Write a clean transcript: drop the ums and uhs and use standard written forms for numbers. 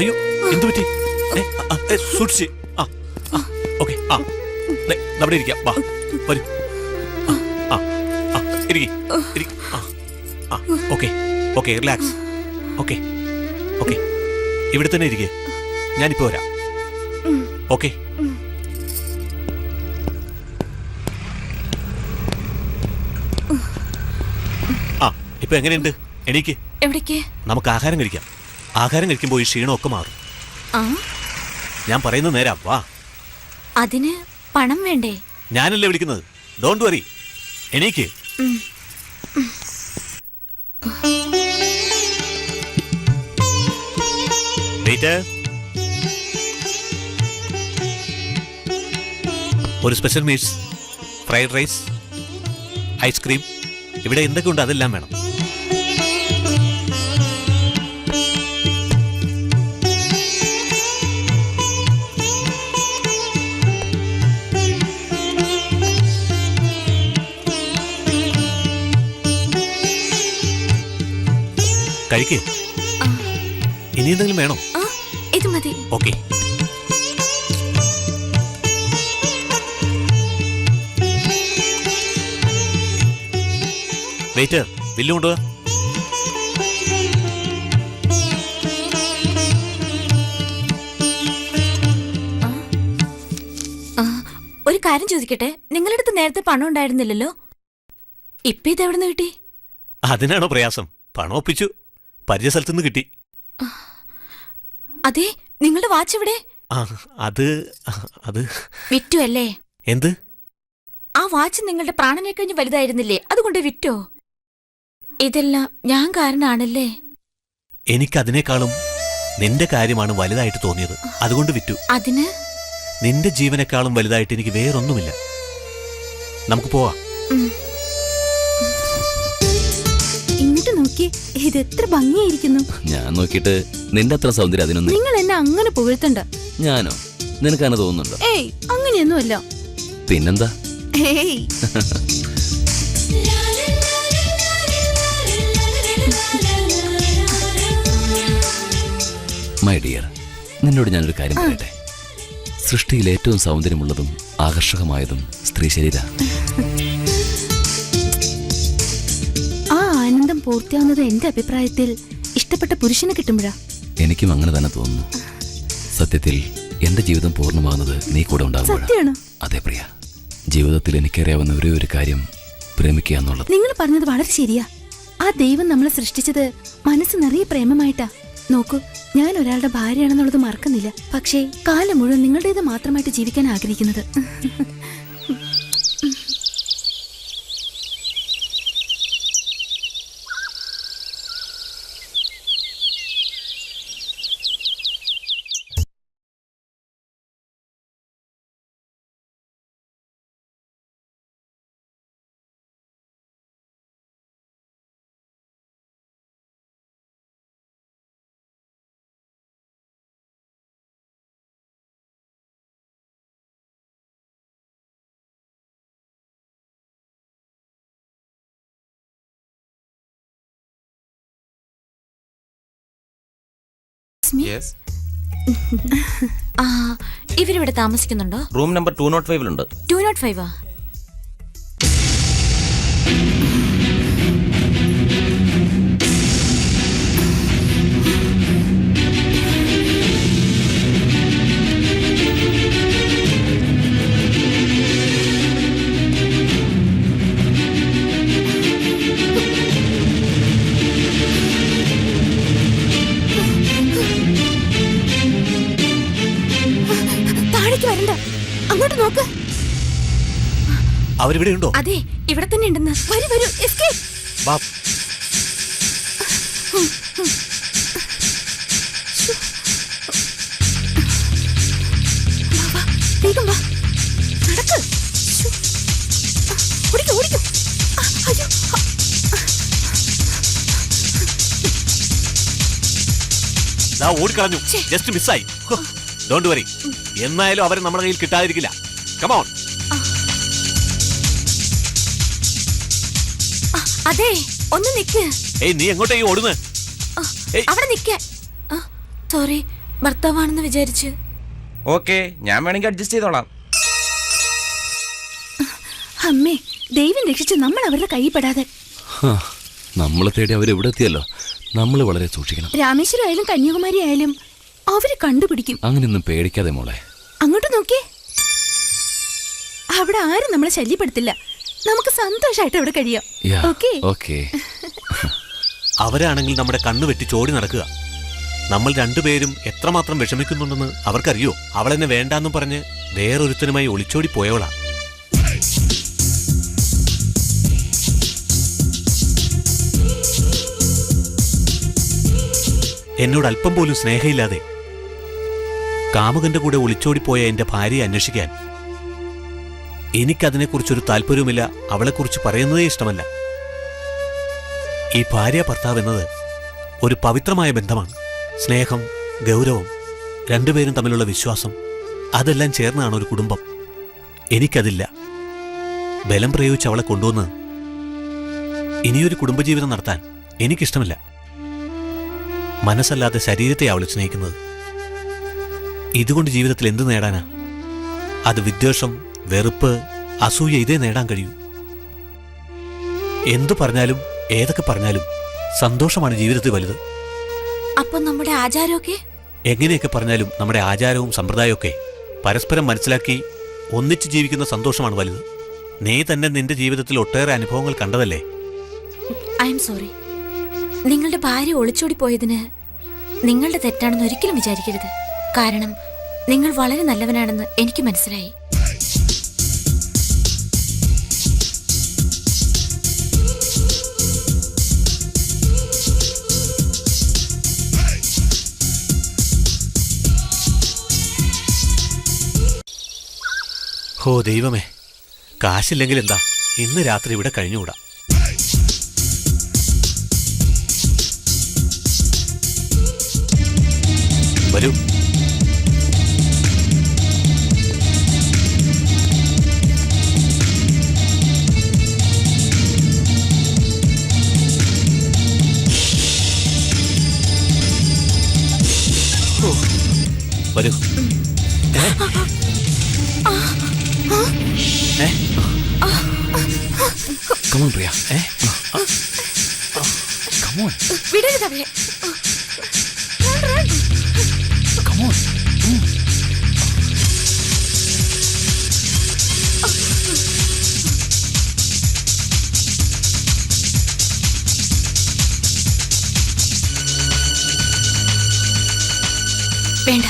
അയ്യോ, എന്തു പറ്റി? സൂക്ഷിച്ച്. ഓക്കെ, അവിടെ ഇരിക്കാം. വാ, വരൂ. Okay, relax. ഓക്കെ, ഇവിടെ തന്നെ ഇരിക്കുക. ഞാനിപ്പോ വരാം. ഓക്കെ. ഇപ്പൊ എങ്ങനെയുണ്ട്? എണീക്ക്. എവിടേക്ക്? നമുക്ക് ആഹാരം കഴിക്കാം. ആഹാരം കഴിക്കുമ്പോൾ ഈ ക്ഷീണമൊക്കെ മാറും. ഞാൻ പറയുന്നത് നേരാ. വാ. അതിന് പണം വേണ്ടേ? ഞാനല്ലേ വിളിക്കുന്നത്. ഡോണ്ട് വറി, എണീക്ക്. ഒരു special meals, fried rice, ice cream, ഇവിടെ എന്തൊക്കെ ഉണ്ട് അതെല്ലാം വേണം. കഴിക്കേ. ഇനി എന്തെങ്കിലും വേണോ? ഇത് മതി. ഓക്കെ. വെയിറ്റർ, ബില്ല് കൊണ്ടുവാ. ഒരു കാര്യം ചോദിക്കട്ടെ, നിങ്ങളുടെ അടുത്ത് നേരത്തെ പണം ഉണ്ടായിരുന്നില്ലല്ലോ, ഇപ്പൊ ഇതെവിടെ നിന്ന് കിട്ടി? അതിനാണോ പ്രയാസം? പണം ഒപ്പിച്ചു, പരിചയ സ്ഥലത്തുനിന്ന് കിട്ടി. അതെ, നിങ്ങളുടെ വാച്ച് എവിടെ? അത് വിറ്റു അല്ലേ? എന്ത്? ആ വാച്ച് നിങ്ങളുടെ പ്രാണനെ കഴിഞ്ഞ് വലുതായിരുന്നില്ലേ, അതുകൊണ്ട് വിറ്റോ? ഇതെല്ലാം ഞാൻ കാരണാണല്ലേ? എനിക്കതിനേക്കാളും നിന്റെ കാര്യമാണ് വലുതായിട്ട് തോന്നിയത്, അതുകൊണ്ട് വിറ്റു. അതിന്? നിന്റെ ജീവനേക്കാളും വലുതായിട്ട് എനിക്ക് വേറൊന്നുമില്ല. നമുക്ക് പോവാം. ഇങ്ങോട്ട് നോക്കി, ഇത് എത്ര ഭംഗിയായിരിക്കുന്നു. ഞാൻ നോക്കിയിട്ട് നിന്റെ അത്ര സൗന്ദര്യം അതിനൊന്നും. നിങ്ങൾ എന്നെ അങ്ങനെ പുകഴ്ത്തണ്ട. ഞാനോ? നിനക്കങ്ങനെ തോന്നുന്നുണ്ടോ? ഏയ്, അങ്ങനെയൊന്നുമല്ല. പിന്നെന്താ? ഏയ്. മൈ ഡിയർ, നിന്നോട് ഞാനൊരു കാര്യം പറയട്ടെ. സൃഷ്ടിയിൽ ഏറ്റവും സൗന്ദര്യമുള്ളതും ആകർഷകമായതും സ്ത്രീ ശരീരം. ആ ആനന്ദം പൂർത്തിയാവുന്നത് എന്റെ അഭിപ്രായത്തിൽ ഇഷ്ടപ്പെട്ട പുരുഷന് കിട്ടുമ്പോഴാ. എനിക്കും അങ്ങനെ തന്നെ തോന്നുന്നു. സത്യത്തിൽ എന്റെ ജീവിതം പൂർണ്ണമാകുന്നത് നീ കൂടെ ഉണ്ടാകുമ്പോഴാണ്. അതെ പ്രിയ, ജീവിതത്തിൽ എനിക്കറിയാവുന്ന ഒരേ ഒരു കാര്യം പ്രേമിക്കുക എന്നുള്ളത്. നിങ്ങൾ പറഞ്ഞത് വളരെ ശരിയാ. ആ ദൈവം നമ്മളെ സൃഷ്ടിച്ചത് മനസ്സ് നിറയെ പ്രേമമായിട്ടാ. നോക്കൂ, ഞാൻ ഒരാളുടെ ഭാര്യയാണെന്നുള്ളത് മറക്കുന്നില്ല. പക്ഷേ കാലം മുഴുവൻ നിങ്ങളുടേത് മാത്രമായിട്ട് ജീവിക്കാൻ ആഗ്രഹിക്കുന്നത്. ഇവരിവിടെ താമസിക്കുന്നുണ്ടോ? Room number 205 205. അങ്ങോട്ട് നോക്ക്. അവരിവിടെ ഉണ്ടോ? അതെ, ഇവിടെ തന്നെ ഉണ്ടെന്ന്. വരൂ വരൂ, എസ്കേപ്പ്. വേഗം വാ, നടക്ക്. ഓടിക്കളഞ്ഞു, ജസ്റ്റ് മിസ്സായി. ഡോണ്ട് വറി, എന്നായാലും അവരെ നമ്മുടെ കയ്യിൽ കിട്ടാതിരിക്കില്ല. കമോൺ. അതെ, ഒന്ന് നിക്ക്. ഏയ്, നീ എങ്ങോട്ടേ ഓടുന്നത്? അവിടെ നിക്ക. സോറി, ഭർത്താവാണെന്ന് വിചാരിച്ച്. ഓക്കെ, ഞാൻ വേണമെങ്കിൽ അഡ്ജസ്റ്റ് ചെയ്തോളാം. അമ്മേ, ദൈവം രക്ഷിച്ച് നമ്മൾ അവരുടെ കൈ പെടാതെ. നമ്മളെ തേടി അവരെവിടെ എത്തിയല്ലോ. നമ്മൾ വളരെ സൂക്ഷിക്കണം. രാമേശ്വരം ആയാലും കന്യാകുമാരി ആയാലും അവര് കണ്ടുപിടിക്കും. അങ്ങനെയൊന്നും പേടിക്കാതെ മോളെ. അങ്ങോട്ട് നോക്കിയേ, അവിടെ ആരും നമ്മളെ ശല്യപ്പെടുത്തില്ല. നമുക്ക് സന്തോഷമായിട്ട് അവിടെ കഴിയാം. ഓക്കേ? ഓക്കേ. അവരാണെങ്കിൽ നമ്മുടെ കണ്ണു വെട്ടി ചോടി നടക്കുക. നമ്മൾ രണ്ടുപേരും എത്രമാത്രം വിഷമിക്കുന്നുണ്ടെന്ന് അവർക്കറിയോ? അവളെന്നെ വേണ്ടാന്നും പറഞ്ഞ് വേറൊരുത്തനുമായി ഒളിച്ചോടി പോയവളാ. എന്നോട് അല്പം പോലും സ്നേഹമില്ലാതെ കാമുകന്റെ കൂടെ ഒളിച്ചോടിപ്പോയ എന്റെ ഭാര്യയെ അന്വേഷിക്കാൻ എനിക്കതിനെക്കുറിച്ചൊരു താല്പര്യവുമില്ല. അവളെക്കുറിച്ച് പറയുന്നതേ ഇഷ്ടമല്ല. ഈ ഭാര്യ ഭർത്താവ് എന്നത് ഒരു പവിത്രമായ ബന്ധമാണ്. സ്നേഹം, ഗൗരവം, രണ്ടുപേരും തമ്മിലുള്ള വിശ്വാസം, അതെല്ലാം ചേർന്നാണ് ഒരു കുടുംബം. എനിക്കതില്ല. ബലം പ്രയോഗിച്ച് അവളെ കൊണ്ടുവന്ന് ഇനിയൊരു കുടുംബജീവിതം നടത്താൻ എനിക്കിഷ്ടമില്ല. മനസ്സല്ലാതെ ശരീരത്തെ അവൾ സ്നേഹിക്കുന്നത്. ഇതുകൊണ്ട് ജീവിതത്തിൽ എന്ത് നേടാനാ? അത് വിദ്വേഷം, വെറുപ്പ്, അസൂയ, ഇതേ നേടാൻ കഴിയൂ. എന്തു പറഞ്ഞാലും ഏതൊക്കെ പറഞ്ഞാലും സന്തോഷമാണ് ജീവിതത്തിൽ വലുത്. അപ്പൊ നമ്മുടെ ആചാരമൊക്കെ? എങ്ങനെയൊക്കെ പറഞ്ഞാലും നമ്മുടെ ആചാരവും സമ്പ്രദായമൊക്കെ പരസ്പരം മനസ്സിലാക്കി ഒന്നിച്ച് ജീവിക്കുന്ന സന്തോഷമാണ് വലുത്. നീ തന്നെ നിന്റെ ജീവിതത്തിൽ ഒട്ടേറെ അനുഭവങ്ങൾ കണ്ടതല്ലേ? I am sorry. നിങ്ങളുടെ ഭാര്യ ഒളിച്ചോടി പോയതിന് നിങ്ങളുടെ തെറ്റാണെന്ന് ഒരിക്കലും വിചാരിക്കരുത്. കാരണം നിങ്ങൾ വളരെ നല്ലവനാണെന്ന് എനിക്ക് മനസ്സിലായി. ഓ ദൈവമേ, കാശില്ലെങ്കിൽ എന്താ, ഇന്ന് രാത്രി ഇവിടെ കഴിഞ്ഞുകൂടാ. വരൂ. വരൂ. Come on, Priya. Come on. വിടരുത് അവളെ. Come on. വേണ്ട.